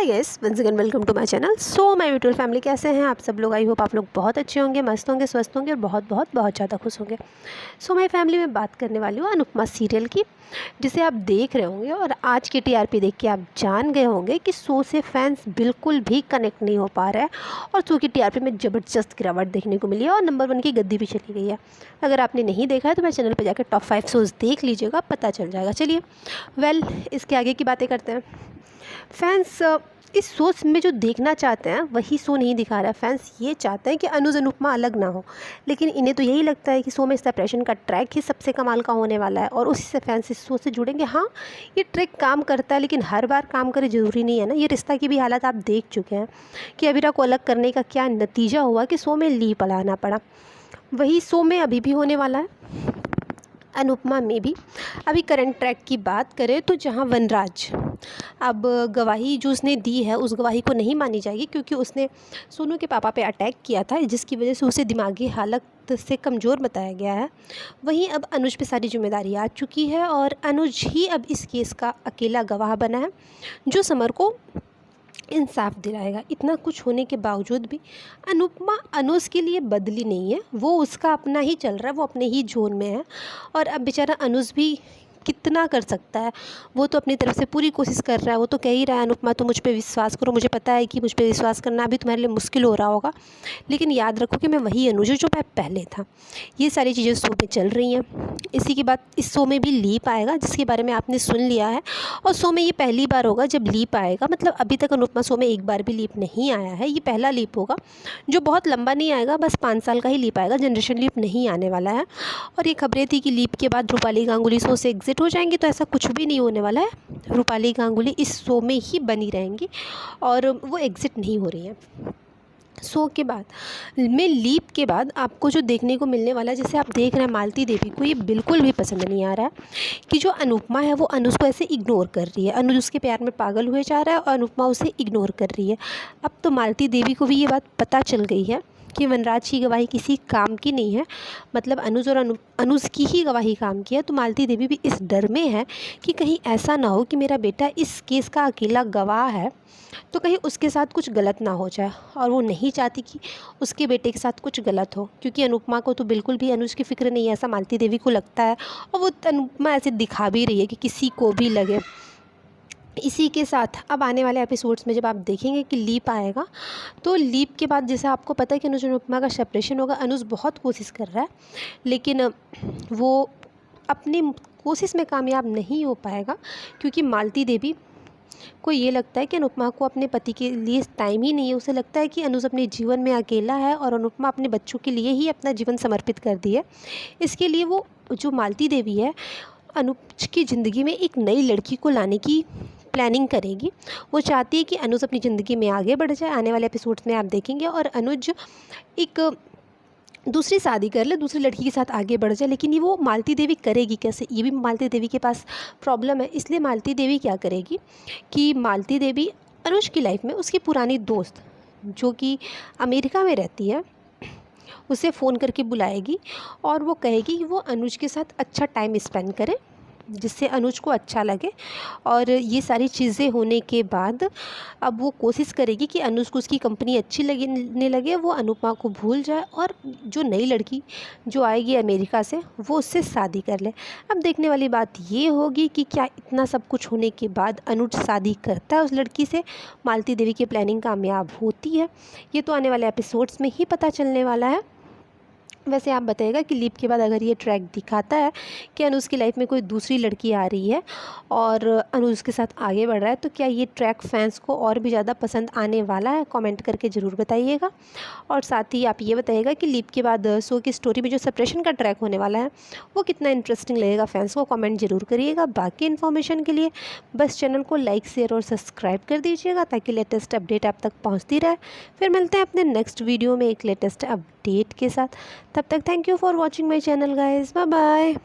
Guys, once again welcome to my channel. So my beautiful family, कैसे हैं आप सब लोग? आई होप आप लोग बहुत अच्छे होंगे, मस्त होंगे, स्वस्थ होंगे और बहुत बहुत बहुत ज़्यादा खुश होंगे। सो माय फैमिली, में बात करने वाली हूँ अनुपमा सीरियल की, जिसे आप देख रहे होंगे और आज की टीआरपी देख के आप जान गए होंगे कि शो से फैंस बिल्कुल भी कनेक्ट नहीं हो पा रहा है और शो की टीआरपी में ज़बरदस्त गिरावट देखने को मिली है और नंबर 1 की गद्दी भी चली गई है। अगर आपने नहीं देखा है तो मेरे चैनल पर जाकर टॉप 5 शोज़ देख लीजिएगा, पता चल जाएगा। चलिए इसके आगे की बातें करते हैं। फैंस इस शो में जो देखना चाहते हैं वही शो नहीं दिखा रहा है। फैंस ये चाहते हैं कि अनुज अनुपमा अलग ना हो, लेकिन इन्हें तो यही लगता है कि शो में सेपरेशन का ट्रैक ही सबसे कमाल का होने वाला है और उसी से फैंस इस शो से जुड़ेंगे। हाँ, ये ट्रैक काम करता है, लेकिन हर बार काम करे ज़रूरी नहीं है ना। ये रिश्ता की भी हालत आप देख चुके हैं कि अभिरा को अलग करने का क्या नतीजा हुआ कि शो में लीप लाना पड़ा। वही शो में अभी भी होने वाला है, अनुपमा में भी। अभी करंट ट्रैक की बात करें तो जहां वनराज अब गवाही जो उसने दी है उस गवाही को नहीं मानी जाएगी, क्योंकि उसने सोनू के पापा पे अटैक किया था, जिसकी वजह से उसे दिमागी हालत से कमज़ोर बताया गया है। वहीं अब अनुज पे सारी जिम्मेदारी आ चुकी है और अनुज ही अब इस केस का अकेला गवाह बना है जो समर को इंसाफ दिलाएगा। इतना कुछ होने के बावजूद भी अनुपमा अनुज के लिए बदली नहीं है। वो उसका अपना ही चल रहा है, वो अपने ही जोन में है और अब बेचारा अनुज भी कितना कर सकता है। वो तो अपनी तरफ से पूरी कोशिश कर रहा है। वो तो कह ही रहा है, अनुपमा तो मुझ पे विश्वास करो, मुझे पता है कि मुझ पे विश्वास करना अभी तुम्हारे लिए मुश्किल हो रहा होगा, लेकिन याद रखो कि मैं वही अनुज हूँ जो मैं पहले था। ये सारी चीज़ें शो में चल रही हैं। इसी के बाद इस शो में भी लीप आएगा, जिसके बारे में आपने सुन लिया है और शो में ये पहली बार होगा जब लीप आएगा। मतलब अभी तक अनुपमा शो में एक बार भी लीप नहीं आया है, ये पहला लीप होगा जो बहुत लंबा नहीं आएगा, बस 5 साल का ही लीप आएगा। जनरेशन लीप नहीं आने वाला है। और ये खबरें थी कि लीप के बाद रूपाली गांगुली शो से एग्जिट हो जाएंगी, तो ऐसा कुछ भी नहीं होने वाला है। रूपाली गांगुली इस शो में ही बनी रहेंगी और वो एग्जिट नहीं हो रही हैं। शो के बाद में लीप के बाद आपको जो देखने को मिलने वाला है, जैसे आप देख रहे हैं मालती देवी को ये बिल्कुल भी पसंद नहीं आ रहा है कि जो अनुपमा है वो अनुज को ऐसे इग्नोर कर रही है। अनुज उसके प्यार में पागल हुए जा रहा है और अनुपमा उसे इग्नोर कर रही है। अब तो मालती देवी को भी ये बात पता चल गई है कि वनराज की गवाही किसी काम की नहीं है, मतलब अनुज और अनुज की ही गवाही काम की है। तो मालती देवी भी इस डर में है कि कहीं ऐसा ना हो कि मेरा बेटा इस केस का अकेला गवाह है तो कहीं उसके साथ कुछ गलत ना हो जाए, और वो नहीं चाहती कि उसके बेटे के साथ कुछ गलत हो, क्योंकि अनुपमा को तो बिल्कुल भी अनुज की फ़िक्र नहीं है, ऐसा मालती देवी को लगता है और वो अनुपमा ऐसे दिखा भी रही है कि किसी को भी लगे। इसी के साथ अब आने वाले एपिसोड्स में जब आप देखेंगे कि लीप आएगा, तो लीप के बाद जैसे आपको पता है कि अनुज और अनुपमा का सेपरेशन होगा। अनुज बहुत कोशिश कर रहा है, लेकिन वो अपनी कोशिश में कामयाब नहीं हो पाएगा, क्योंकि मालती देवी को ये लगता है कि अनुपमा को अपने पति के लिए टाइम ही नहीं है। उसे लगता है कि अनुज अपने जीवन में अकेला है और अनुपमा अपने बच्चों के लिए ही अपना जीवन समर्पित कर दी है। इसके लिए वो जो मालती देवी है, अनुज की ज़िंदगी में एक नई लड़की को लाने की प्लानिंग करेगी। वो चाहती है कि अनुज अपनी ज़िंदगी में आगे बढ़ जाए। आने वाले एपिसोड्स में आप देखेंगे और अनुज एक दूसरी शादी कर ले, दूसरी लड़की के साथ आगे बढ़ जाए। लेकिन ये वो मालती देवी करेगी कैसे, ये भी मालती देवी के पास प्रॉब्लम है। इसलिए मालती देवी क्या करेगी कि मालती देवी अनुज की लाइफ में उसकी पुरानी दोस्त जो कि अमेरिका में रहती है उसे फ़ोन करके बुलाएगी और वो कहेगी कि वो अनुज के साथ अच्छा टाइम स्पेंड करे, जिससे अनुज को अच्छा लगे। और ये सारी चीज़ें होने के बाद अब वो कोशिश करेगी कि अनुज को उसकी कंपनी अच्छी लगने लगे, वो अनुपमा को भूल जाए और जो नई लड़की जो आएगी अमेरिका से वो उससे शादी कर ले। अब देखने वाली बात ये होगी कि क्या इतना सब कुछ होने के बाद अनुज शादी करता है उस लड़की से, मालती देवी की प्लानिंग कामयाब होती है। ये तो आने वाले एपिसोड्स में ही पता चलने वाला है। वैसे आप बताइएगा कि लीप के बाद अगर ये ट्रैक दिखाता है कि अनुज की लाइफ में कोई दूसरी लड़की आ रही है और अनुज के साथ आगे बढ़ रहा है, तो क्या ये ट्रैक फैंस को और भी ज़्यादा पसंद आने वाला है? कमेंट करके ज़रूर बताइएगा। और साथ ही आप ये बताइएगा कि लीप के बाद शो की स्टोरी में जो सेपरेशन का ट्रैक होने वाला है वो कितना इंटरेस्टिंग लगेगा फैंस को, कमेंट ज़रूर करिएगा। बाकी इन्फॉर्मेशन के लिए बस चैनल को लाइक, शेयर और सब्सक्राइब कर दीजिएगा ताकि लेटेस्ट अपडेट आप तक पहुँचती रहे। फिर मिलते हैं अपने नेक्स्ट वीडियो में एक लेटेस्ट अपडेट के साथ। तब तक thank you for watching my channel guys, bye bye.